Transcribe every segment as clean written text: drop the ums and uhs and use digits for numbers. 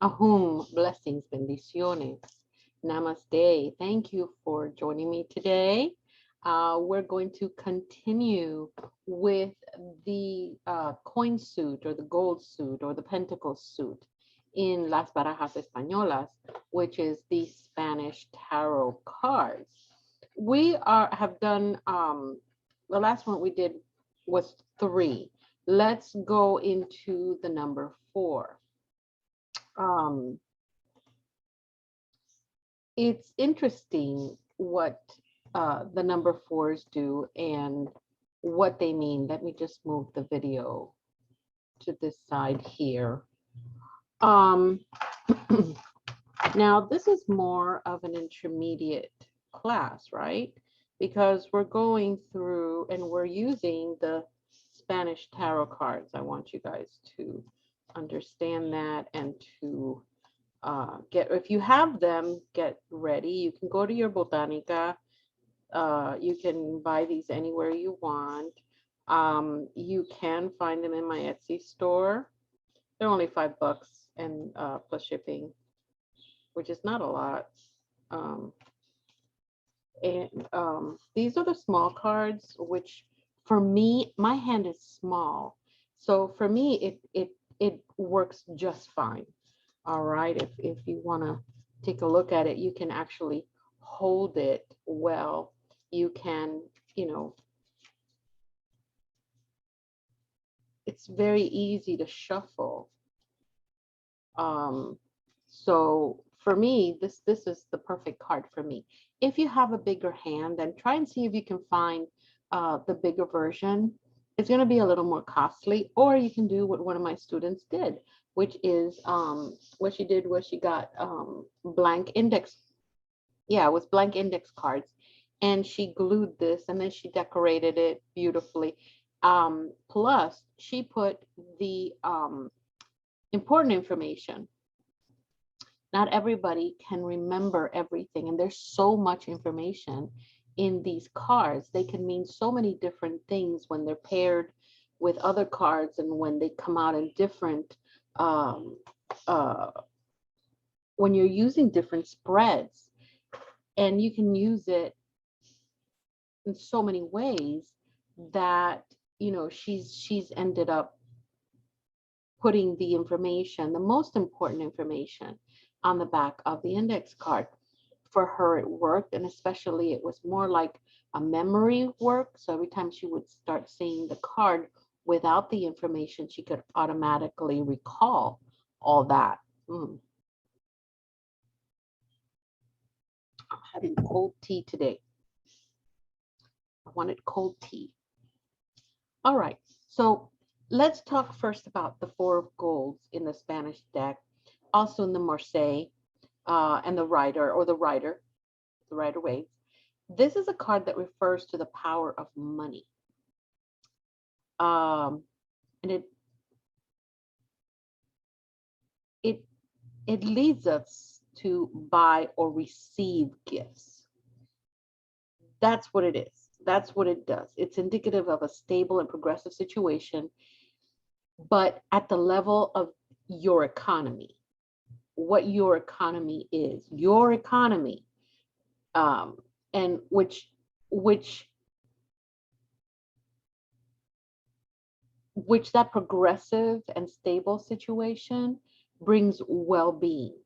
Ahum, blessings, bendiciones. Namaste. Thank you for joining me today. We're going to continue with the coin suit or the gold suit or the pentacle suit in Las Barajas Españolas, which is the Spanish tarot cards. We have done, the last one we did was 3. Let's go into the number 4. It's interesting what the number 4s do and what they mean. Let me just move the video to this side here. Now, this is more of an intermediate class, right? Because we're going through and we're using the Spanish tarot cards. I want you guys to understand that and to if you have them, get ready. You can go to your botanica. You can buy these anywhere you want. You can find them in my Etsy store. They're only $5 and plus shipping, which is not a lot. These are the small cards, which for me, my hand is small. So for me, it works just fine. All right, if you want to take a look at it, you can actually hold it well. You can, it's very easy to shuffle. So for me, this is the perfect card for me. If you have a bigger hand, then try and see if you can find the bigger version. It's going to be a little more costly, or you can do what one of my students did, which is what she did was she got blank index. Yeah, it was blank index cards. And she glued this and then she decorated it beautifully. Plus, she put the important information. Not everybody can remember everything, and there's so much information in these cards. They can mean so many different things when they're paired with other cards and when they come out in different when you're using different spreads, and you can use it in so many ways that she's ended up putting the information, the most important information, on the back of the index card. For her, it worked, and especially it was more like a memory work. So every time she would start seeing the card without the information, she could automatically recall all that. I'm having cold tea today. I wanted cold tea. All right, so let's talk first about the 4 of golds in the Spanish deck, also in the Marseille, and the Rider, or the Rider Waves. This is a card that refers to the power of money. And it leads us to buy or receive gifts. That's what it is. That's what it does. It's indicative of a stable and progressive situation, but at the level of your economy, what your economy is, your economy, and which that progressive and stable situation brings well-being.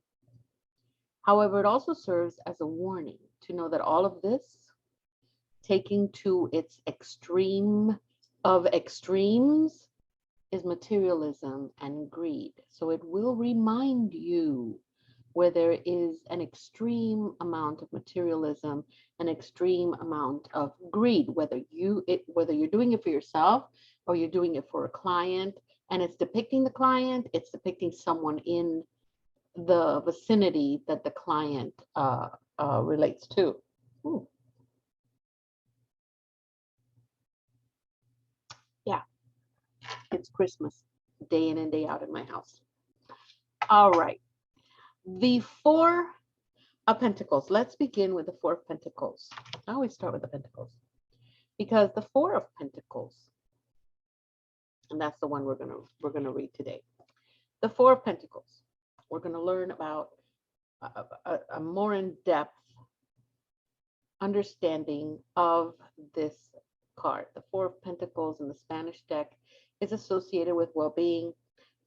However, it also serves as a warning to know that all of this, taking to its extreme of extremes, is materialism and greed. So it will remind you where there is an extreme amount of materialism, an extreme amount of greed, whether you're doing it for yourself or you're doing it for a client, and it's depicting the client, it's depicting someone in the vicinity that the client relates to. Ooh. Yeah, it's Christmas day in and day out in my house. All right, the 4 of Pentacles. Let's begin with the 4 of Pentacles. I always start with the Pentacles because the 4 of Pentacles, and that's the one we're gonna read today. The 4 of Pentacles. We're going to learn about a more in-depth understanding of this card. The Four of Pentacles in the Spanish deck is associated with well-being,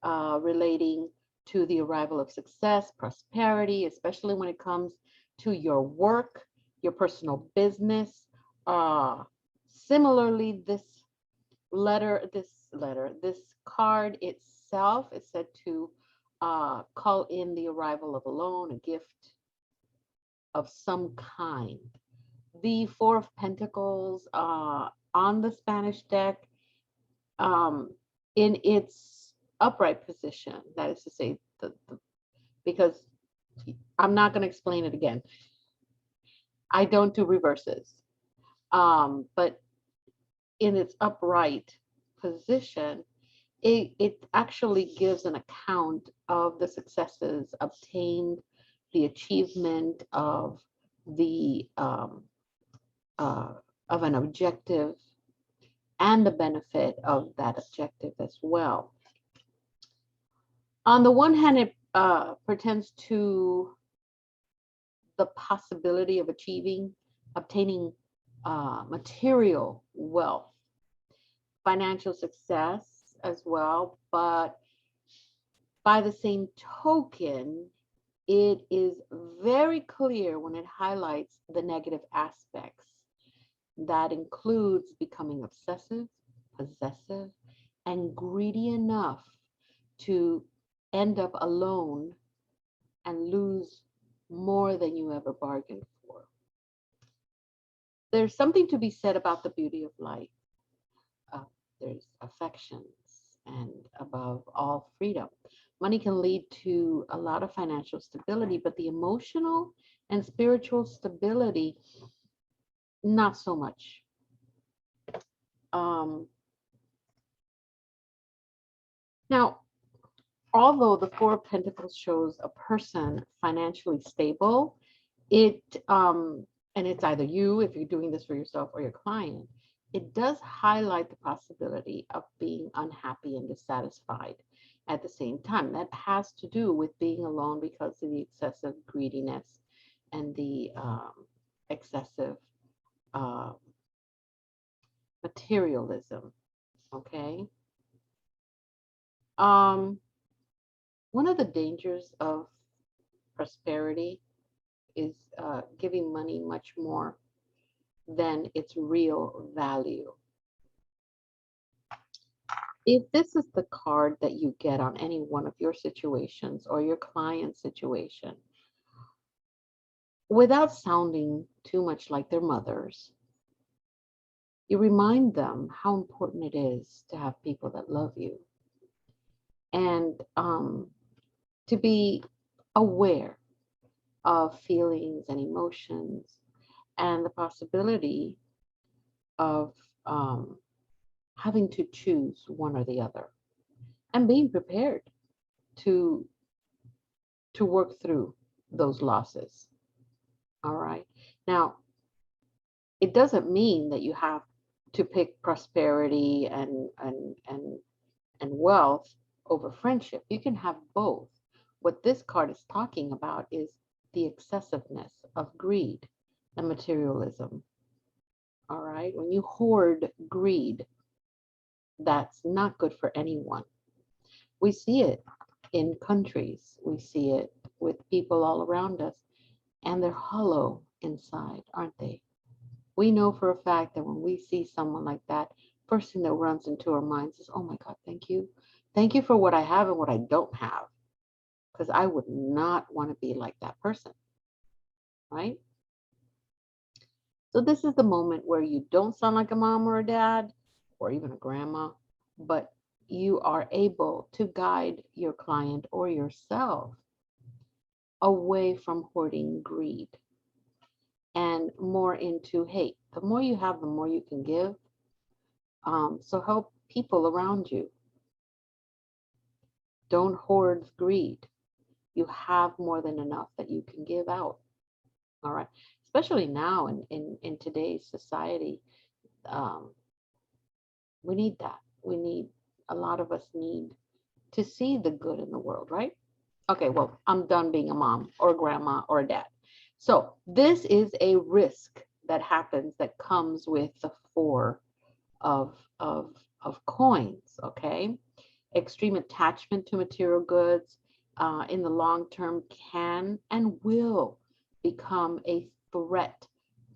relating to the arrival of success, prosperity, especially when it comes to your work, your personal business. Similarly, this card itself is said to call in the arrival of a loan, a gift of some kind. The Four of Pentacles on the Spanish deck, in its upright position, that is to say, because I'm not going to explain it again. I don't do reverses. But in its upright position, it actually gives an account of the successes obtained, the achievement of the of an objective, and the benefit of that objective as well. On the one hand, it pertains to the possibility of obtaining material wealth, financial success as well, but by the same token, it is very clear when it highlights the negative aspects. That includes becoming obsessive, possessive, and greedy enough to end up alone and lose more than you ever bargained for. There's something to be said about the beauty of life. There's affections, and above all, freedom. Money can lead to a lot of financial stability, but the emotional and spiritual stability, not so much. Now, although the Four of Pentacles shows a person financially stable, and it's either you, if you're doing this for yourself, or your client, it does highlight the possibility of being unhappy and dissatisfied at the same time. That has to do with being alone because of the excessive greediness and the excessive materialism. Okay. One of the dangers of prosperity is giving money much more than its real value. If this is the card that you get on any one of your situations or your client's situation, without sounding too much like their mothers, you remind them how important it is to have people that love you, and to be aware of feelings and emotions and the possibility of having to choose one or the other, and being prepared to work through those losses. All right. Now, it doesn't mean that you have to pick prosperity and wealth over friendship. You can have both. What this card is talking about is the excessiveness of greed and materialism. All right. When you hoard greed, that's not good for anyone. We see it in countries. We see it with people all around us, and they're hollow inside, aren't they? We know for a fact that when we see someone like that, first thing that runs into our minds is, oh my God, thank you. Thank you for what I have and what I don't have, because I would not want to be like that person, right? So this is the moment where you don't sound like a mom or a dad or even a grandma, but you are able to guide your client or yourself away from hoarding greed and more into, hey, the more you have, the more you can give. So help people around you. Don't hoard greed. You have more than enough that you can give out. All right. Especially now in today's society, we need that. A lot of us need to see the good in the world, right? Okay, well, I'm done being a mom or a grandma or a dad. So this is a risk that happens that comes with the four of, of, of coins, okay? Extreme attachment to material goods in the long term can and will become a threat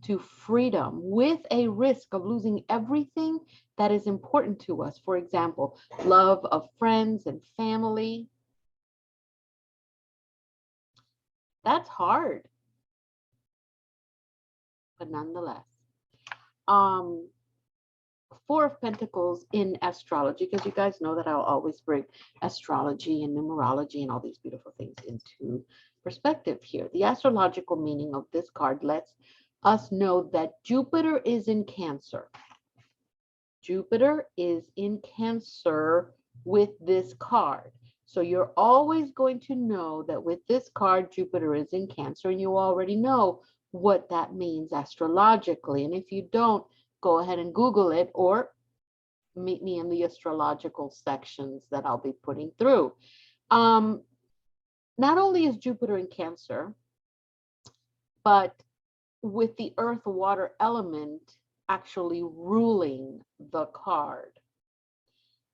to freedom with a risk of losing everything that is important to us. For example, love of friends and family. That's hard, but nonetheless. Um, Four of Pentacles in astrology, because you guys know that I'll always bring astrology and numerology and all these beautiful things into perspective here. The astrological meaning of this card lets us know that Jupiter is in Cancer. Jupiter is in Cancer with this card. So you're always going to know that with this card, Jupiter is in Cancer, and you already know what that means astrologically. And if you don't, go ahead and Google it or meet me in the astrological sections that I'll be putting through. Not only is Jupiter in Cancer, but with the earth water element actually ruling the card.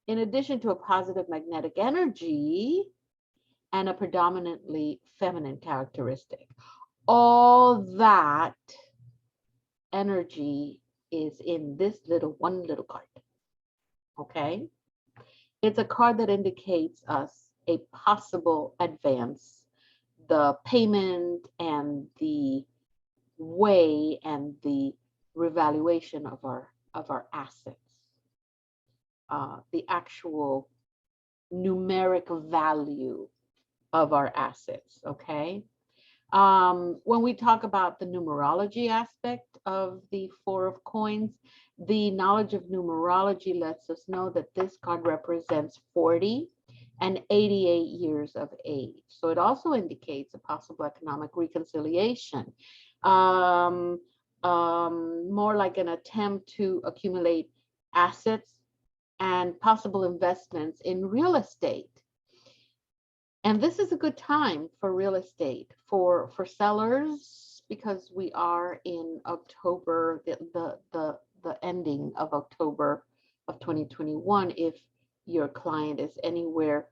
In addition to a positive magnetic energy and a predominantly feminine characteristic, all that energy is in this one little card. Okay? It's a card that indicates us a possible advance, the payment and the way and the revaluation of our assets, the actual numeric value of our assets. Okay. When we talk about the numerology aspect of the Four of Coins, the knowledge of numerology lets us know that this card represents 40 and 88 years of age. So it also indicates a possible economic reconciliation, more like an attempt to accumulate assets and possible investments in real estate. And this is a good time for real estate for sellers, because we are in October, the ending of October of 2021. If your client is anywhere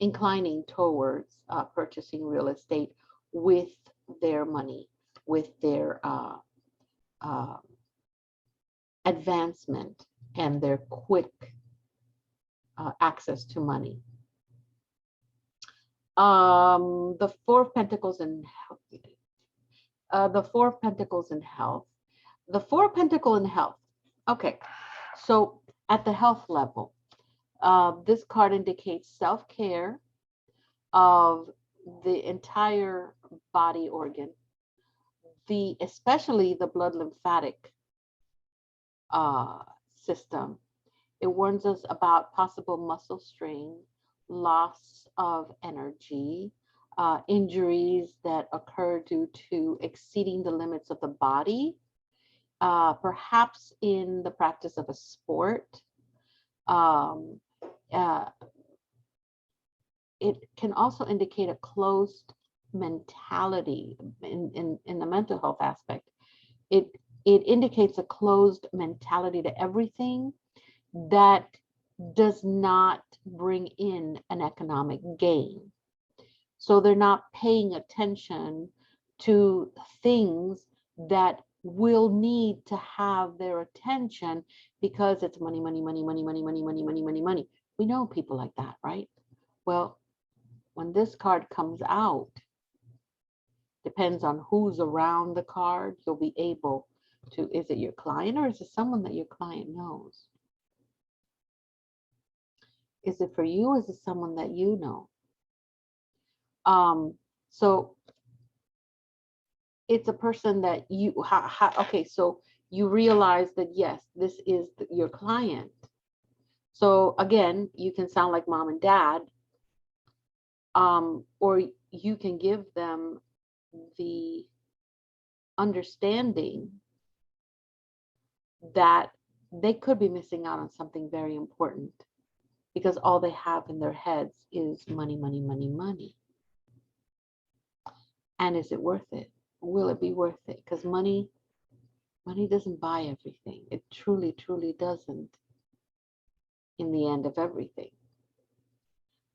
inclining towards purchasing real estate with their money, with their advancement and their quick access to money. The Four of Pentacles in health. The Four of Pentacles in health. The Four of Pentacles in health. Okay, so at the health level, this card indicates self-care of the entire body organ, especially the blood lymphatic system. It warns us about possible muscle strain, loss of energy, injuries that occur due to exceeding the limits of the body, perhaps in the practice of a sport. It can also indicate a closed mentality in the mental health aspect. It indicates a closed mentality to everything that does not bring in an economic gain. So they're not paying attention to things that will need to have their attention because it's money, money, money, money, money, money, money, money, money, money. We know people like that, right? Well, when this card comes out, depends on who's around the card, you'll be able to, is it your client or is it someone that your client knows? Is it for you? Or is it someone that you know? So it's a person that you, okay, so you realize that, yes, this is your client. So again, you can sound like mom and dad, or you can give them the understanding that they could be missing out on something very important. because all they have in their heads is money, money, money, money. And is it worth it? Will it be worth it? Because money doesn't buy everything. It truly, truly doesn't in the end of everything.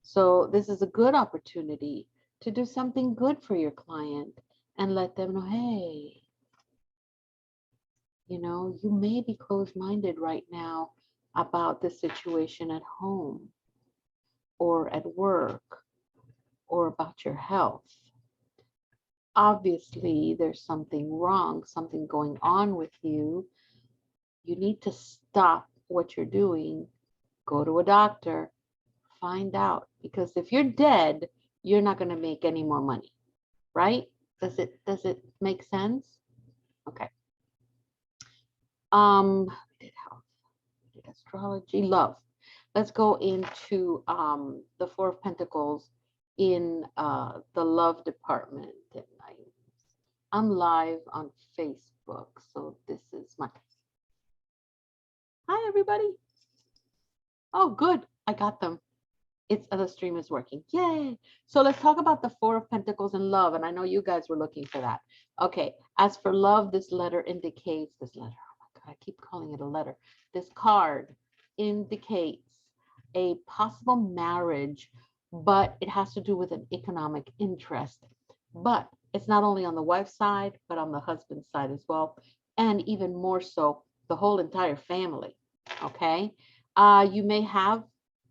So this is a good opportunity to do something good for your client and let them know, hey, you know, you may be closed-minded right now about the situation at home or at work or about your health. Obviously, there's something wrong, something going on with you. You need to stop what you're doing, go to a doctor, find out. Because if you're dead, you're not going to make any more money, right? Does it make sense? Okay. We did health, we did astrology, love. Let's go into the Four of Pentacles in the love department. And I'm live on Facebook, so this is my. Hi, everybody. Oh, good. I got them. It's the stream is working. Yay. So let's talk about the Four of Pentacles and love. And I know you guys were looking for that. Okay. As for love, this letter indicates this letter. Oh my God, I keep calling it a letter. This card indicates a possible marriage, but it has to do with an economic interest. But it's not only on the wife's side, but on the husband's side as well. And even more so, the whole entire family. Okay. You may have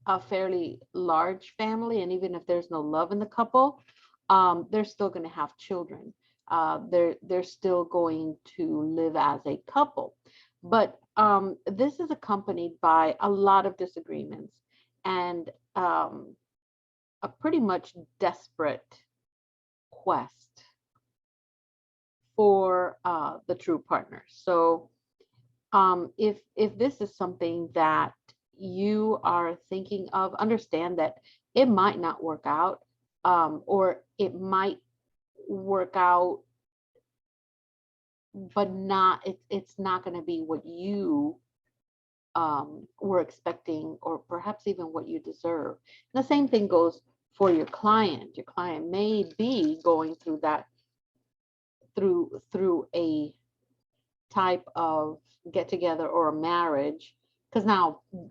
a fairly large family, and even if there's no love in the couple, they're still going to have children. They're still going to live as a couple. But this is accompanied by a lot of disagreements and a pretty much desperate quest for the true partner. So if this is something that you are thinking of, understand that it might not work out, or it might work out, but it's not going to be what you were expecting, or perhaps even what you deserve. And the same thing goes for your client. Your client may be going through that, through a type of get together or a marriage. Because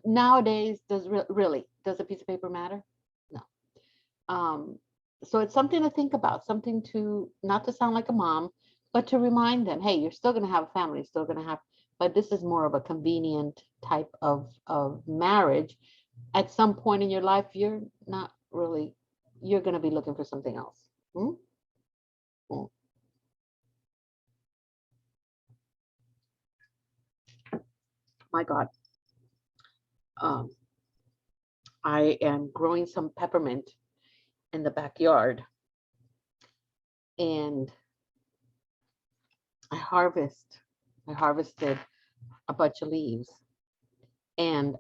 nowadays, does a piece of paper matter? No. So it's something to think about, something to, not to sound like a mom, but to remind them, hey, you're still going to have a family, you're still going to have, but this is more of a convenient type of marriage. At some point in your life, you're not really, you're going to be looking for something else. My God. I am growing some peppermint in the backyard, and I harvested a bunch of leaves, and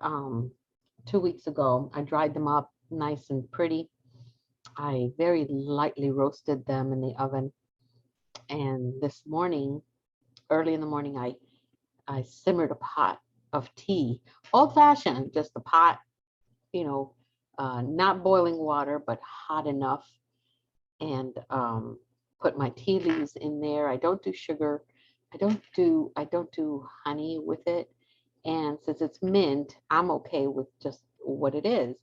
2 weeks ago I dried them up nice and pretty. I very lightly roasted them in the oven, and this morning, early in the morning, I simmered a pot of tea, old-fashioned, just a pot, you know, not boiling water, but hot enough, and put my tea leaves in there. I don't do sugar. I don't do honey with it. And since it's mint, I'm okay with just what it is.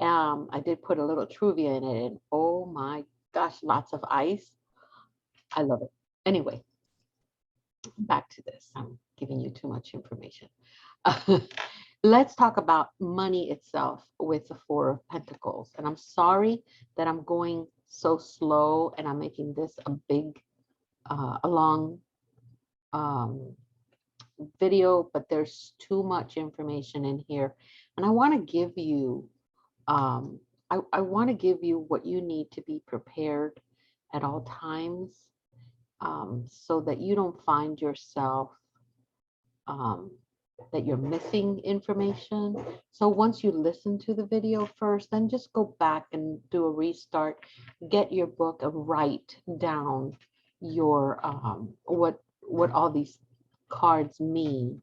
I did put a little Truvia in it, and oh my gosh, lots of ice. I love it. Anyway, back to this. I'm giving you too much information. Let's talk about money itself with the Four of Pentacles. And I'm sorry that I'm going so slow and I'm making this a big, a long video, but there's too much information in here. And I want to give you, I want to give you what you need to be prepared at all times, so that you don't find yourself that you're missing information. So once you listen to the video first, then just go back and do a restart, get your book and write down your what all these cards mean.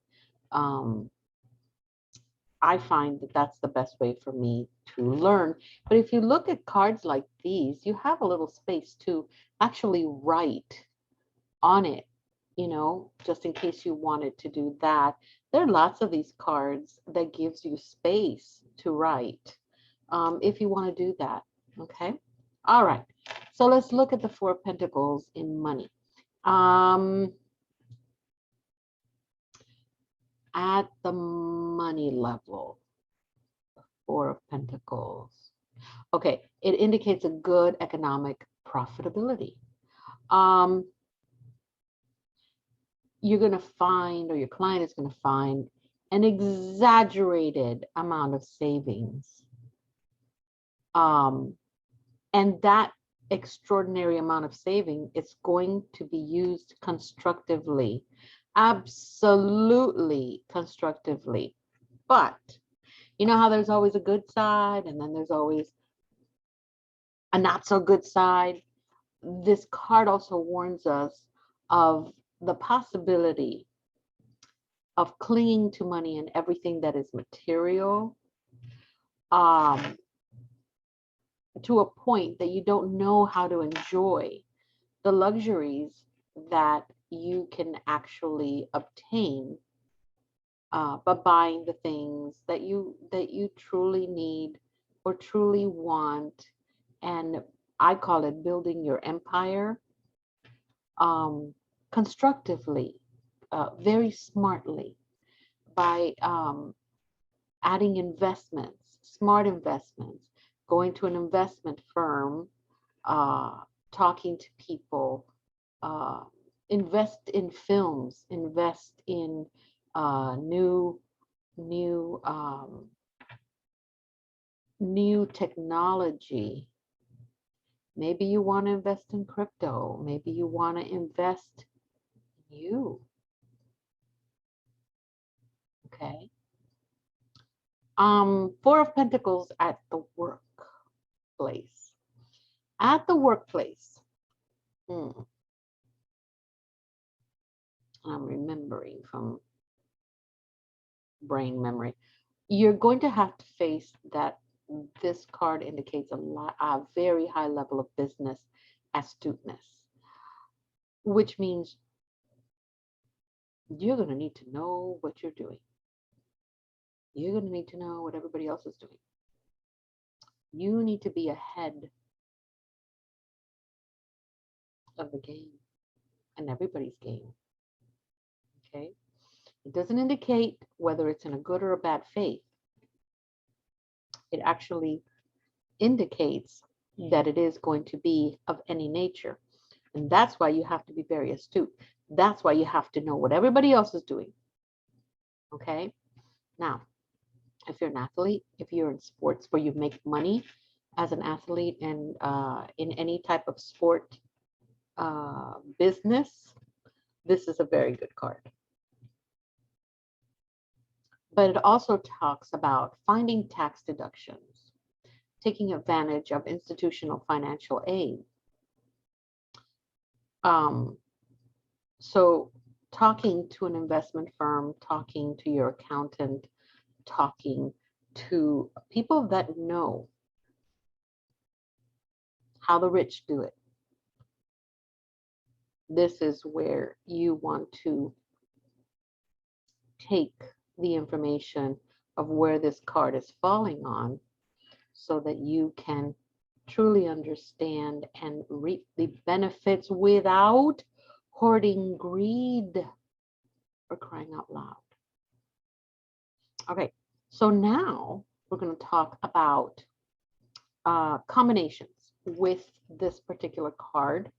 I find that that's the best way for me to learn. But if you look at cards like these, you have a little space to actually write on it, you know, just in case you wanted to do that. There are lots of these cards that gives you space to write if you want to do that. Okay. All right. So let's look at the Four of Pentacles in money. At the money level, Four of Pentacles. Okay, it indicates a good economic profitability. You're going to find, or your client is going to find, an exaggerated amount of savings. And that extraordinary amount of saving is going to be used constructively, absolutely constructively. But you know how there's always a good side and then there's always a not so good side? This card also warns us of the possibility of clinging to money and everything that is material to a point that you don't know how to enjoy the luxuries that you can actually obtain by buying the things that you truly need or truly want. And I call it building your empire constructively, very smartly, by adding investments, smart investments, going to an investment firm, talking to people, invest in films, invest in new technology. Maybe you want to invest in crypto. Maybe you want to invest in you. Okay. Four of Pentacles at the workplace. At the workplace. I'm remembering from brain memory. You're going to have to face that this card indicates a very high level of business astuteness, which means you're going to need to know what you're doing. You're going to need to know what everybody else is doing. You need to be ahead of the game and everybody's game. Okay? It doesn't indicate whether it's in a good or a bad faith. It actually indicates that it is going to be of any nature. And that's why you have to be very astute. That's why you have to know what everybody else is doing. Okay? Now, if you're an athlete, if you're in sports where you make money as an athlete and in any type of sport business, this is a very good card. But it also talks about finding tax deductions, taking advantage of institutional financial aid. So talking to an investment firm, talking to your accountant, talking to people that know how the rich do it. This is where you want to take the information of where this card is falling on so that you can truly understand and reap the benefits without hoarding greed, for crying out loud. Okay, so now we're going to talk about combinations with this particular card.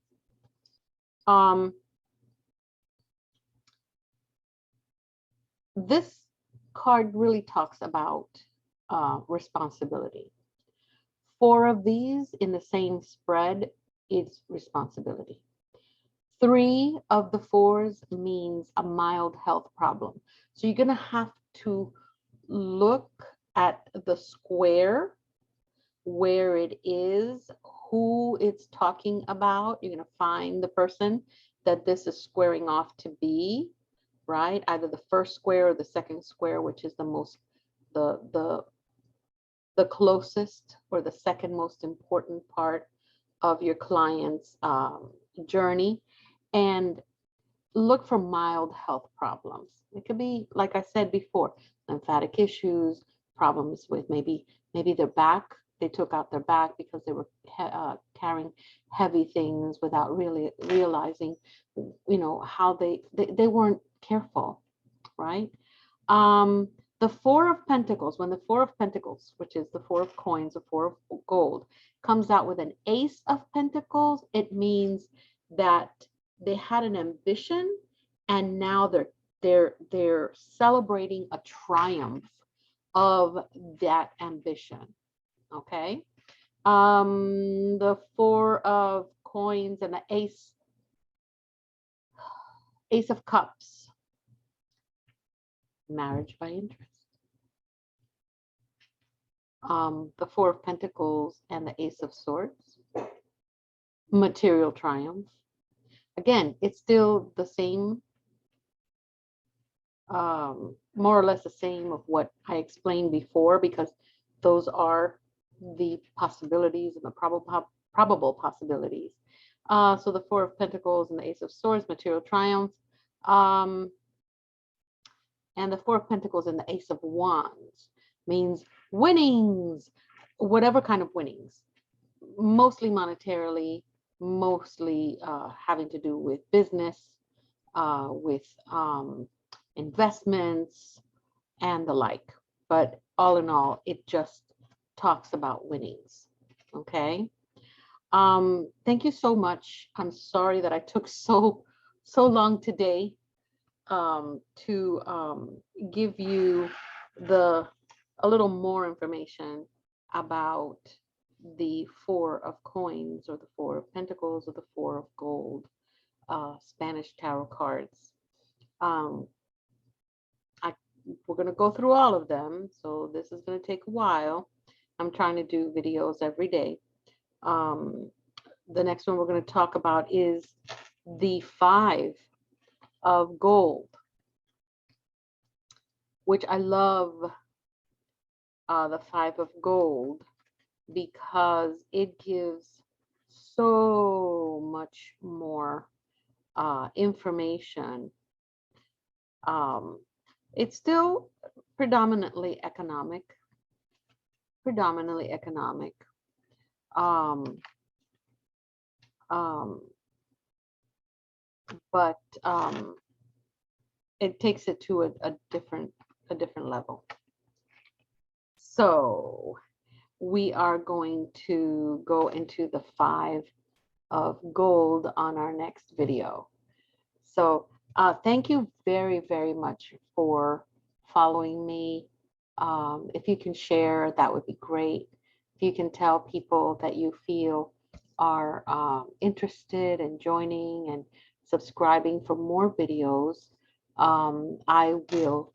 This card really talks about responsibility. 4 of these in the same spread is responsibility. 3 of the 4s means a mild health problem. So you're going to have to look at the square, where it is, who it's talking about. You're going to find the person that this is squaring off to be, right? Either the first square or the second square, which is the most the the the closest or the second most important part of your client's journey, and look for mild health problems. It could be, like I said before, lymphatic issues, problems with maybe their back. They took out their back because they were carrying heavy things without really realizing, how they weren't careful, right? Um, the Four of Pentacles, when the Four of Pentacles, which is the Four of Coins, the Four of Gold, comes out with an Ace of Pentacles, it means that they had an ambition and now they're celebrating a triumph of that ambition. Okay. The Four of Coins and the Ace of Cups, marriage by interest. The Four of Pentacles and the Ace of Swords, material triumph. Again, it's still the same, more or less the same of what I explained before, because those are the possibilities and the probable possibilities. So the Four of Pentacles and the Ace of Swords, material triumph, and the Four of Pentacles and the Ace of Wands means winnings, whatever kind of winnings, mostly monetarily, mostly having to do with business, with investments and the like. But all in all, it just talks about winnings. Okay. Thank you so much. I'm sorry that I took so long today to give you a little more information about the Four of Coins or the Four of Pentacles or the Four of Gold Spanish tarot cards. We're going to go through all of them, so this is going to take a while. I'm trying to do videos every day. The next one we're going to talk about is the Five of Gold, which I love the Five of Gold because it gives so much more information. It's still predominantly economic. But it takes it to a different level. So we are going to go into the Five of Gold on our next video. So thank you very, very much for following me. If you can share, that would be great. If you can tell people that you feel are interested in joining and subscribing for more videos, I will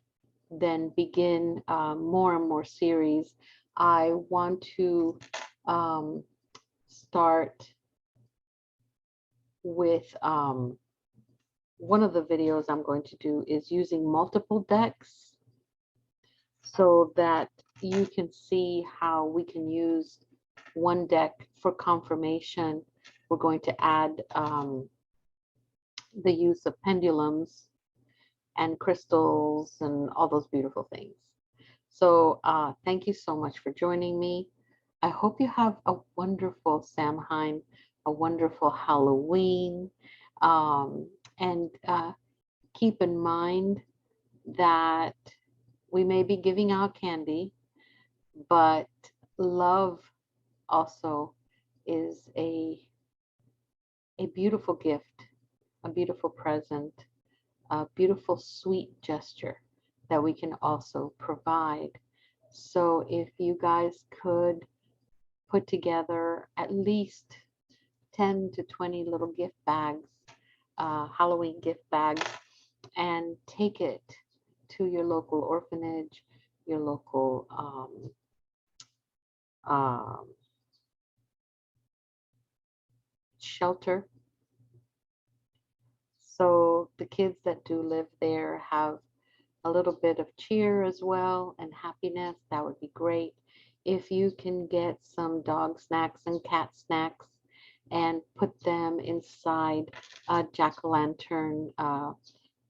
then begin more and more series. I want to start with one of the videos I'm going to do is using multiple decks so that you can see how we can use one deck for confirmation. We're going to add the use of pendulums and crystals and all those beautiful things. So thank you so much for joining me. I hope you have a wonderful Samhain, a wonderful Halloween, and keep in mind that we may be giving out candy, but love also is a beautiful gift, a beautiful present, a beautiful sweet gesture that we can also provide. So if you guys could put together at least 10 to 20 little gift bags, Halloween gift bags, and take it to your local orphanage, your local shelter. So the kids that do live there have a little bit of cheer as well and happiness, that would be great. If you can get some dog snacks and cat snacks and put them inside a jack-o'-lantern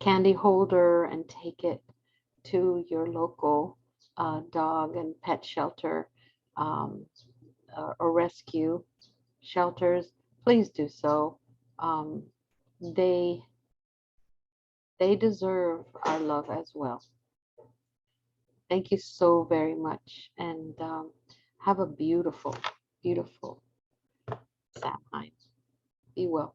candy holder and take it to your local dog and pet shelter um, or rescue shelters, please do so. Um, they they deserve our love as well. Thank you so very much, and have a beautiful, beautiful Samhain. Be well.